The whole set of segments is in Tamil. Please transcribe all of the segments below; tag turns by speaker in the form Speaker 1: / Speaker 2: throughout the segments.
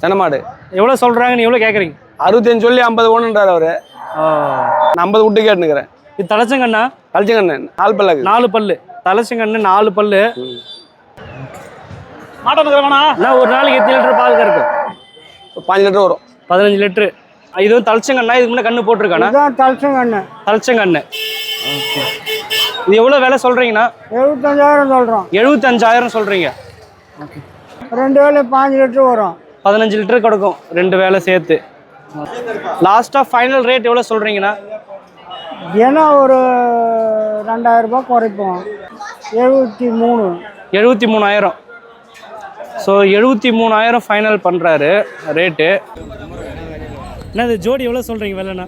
Speaker 1: செனமாடு.
Speaker 2: எவ்வளோ சொல்கிறாங்க, நீ எவ்வளோ கேட்குறீங்க?
Speaker 1: 65 சொல்லி 50 ஓணுன்றாரு அவரு. நான் 50 விட்டு கேட்டுக்கிறேன்.
Speaker 2: இது தலைச்சங்கண்ணா?
Speaker 1: தலைச்சங்கண்ணு 4 பல்லு.
Speaker 2: 4 பல்லு தலைச்சங்கண்ணு, 4 பல்லு. நான் ஒரு நாளைக்கு எத்தனை லிட்டர் பால் கறக்கும்?
Speaker 1: 15 லிட்டர் வரும்.
Speaker 2: 15 லிட்டரு. இது வந்து தலைச்சங்கண்ணா? இதுக்கு முன்னே கண்ணு போட்டிருக்காண்ணா?
Speaker 3: தலைச்சங்கண்ணு.
Speaker 2: தலைச்சங்கண்ணு. இது எவ்வளோ விலை சொல்கிறீங்கண்ணா?
Speaker 3: 75,000 சொல்கிறோம்.
Speaker 2: 75,000 சொல்கிறீங்க.
Speaker 3: ரெண்டு வேலை 15 லிட்டர் வரும்.
Speaker 2: 15 லிட்டர் கொடுக்கும் ரெண்டு வேலை சேர்த்து. லாஸ்ட்டாக ஃபைனல் ரேட் எவ்வளோ சொல்கிறீங்கண்ணா?
Speaker 3: ஏன்னா ஒரு 2000 ரூபாய் குறைப்போம். 73.
Speaker 2: 73,000. ஸோ 73,000 ஃபைனல் பண்ணுறாரு ரேட்டு. என்னது ஜோடி எவ்வளோ சொல்கிறீங்க விலைண்ணா?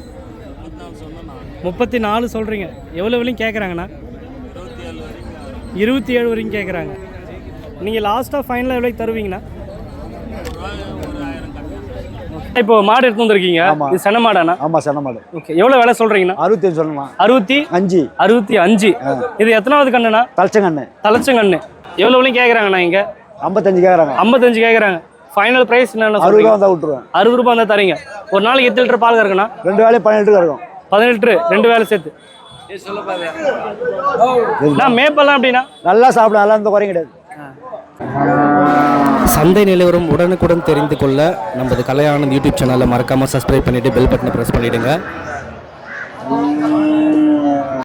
Speaker 2: 34 சொல்கிறீங்க. எவ்வளோ விலையும் கேட்குறாங்கண்ணா? 27 வரைக்கும் கேட்குறாங்க. நீங்கள் லாஸ்ட்டாக ஃபைனலாக எவ்வளோக்கு தருவீங்கண்ணா? இப்போ மாடு எடுத்து வந்திருக்கீங்க, இது சென மாடாண்ணா?
Speaker 4: ஆமாம், சென மாடு.
Speaker 2: ஓகே, எவ்வளோ விலை சொல்கிறீங்கண்ணா?
Speaker 4: 65 சொல்லலாம்.
Speaker 2: 65. இது எத்தனாவது கண்ணுண்ணா?
Speaker 4: தலைச்சங்கண்ணு.
Speaker 2: தலைச்சங்கண்ணு. எவ்வளோ விலையும் கேட்குறாங்கண்ணா? இங்கே
Speaker 4: 55 கேட்குறாங்க.
Speaker 2: 55 கேட்குறாங்க. ஃபைனல் ப்ரைஸ் என்னென்ன?
Speaker 4: 60 ரூபா வந்தால் விட்டுருவேன்.
Speaker 2: 60 ரூபா இருந்தால் தரீங்க. ஒரு நாளைக்கு எத்தனை லிட்டர் பால் கறக்குண்ணா?
Speaker 4: ரெண்டு வேலையும் 15 லிட்டர் கறக்கும்.
Speaker 2: 15 லிட்டரு ரெண்டு வேலை சேர்த்து. நான் மேப்பெல்லாம் அப்படின்னா
Speaker 4: நல்லா சாப்பிடும், நல்லா இந்த குறையும் கிடையாது.
Speaker 5: சந்தை நிலவரம் உடனுக்குடன் தெரிந்து கொள்ள நமது கலை ஆனந்த் யூடியூப் சேனலை மறக்காமல் சப்ஸ்கிரைப் பண்ணிவிட்டு பெல் பட்டனை ப்ரெஸ் பண்ணிவிடுங்க.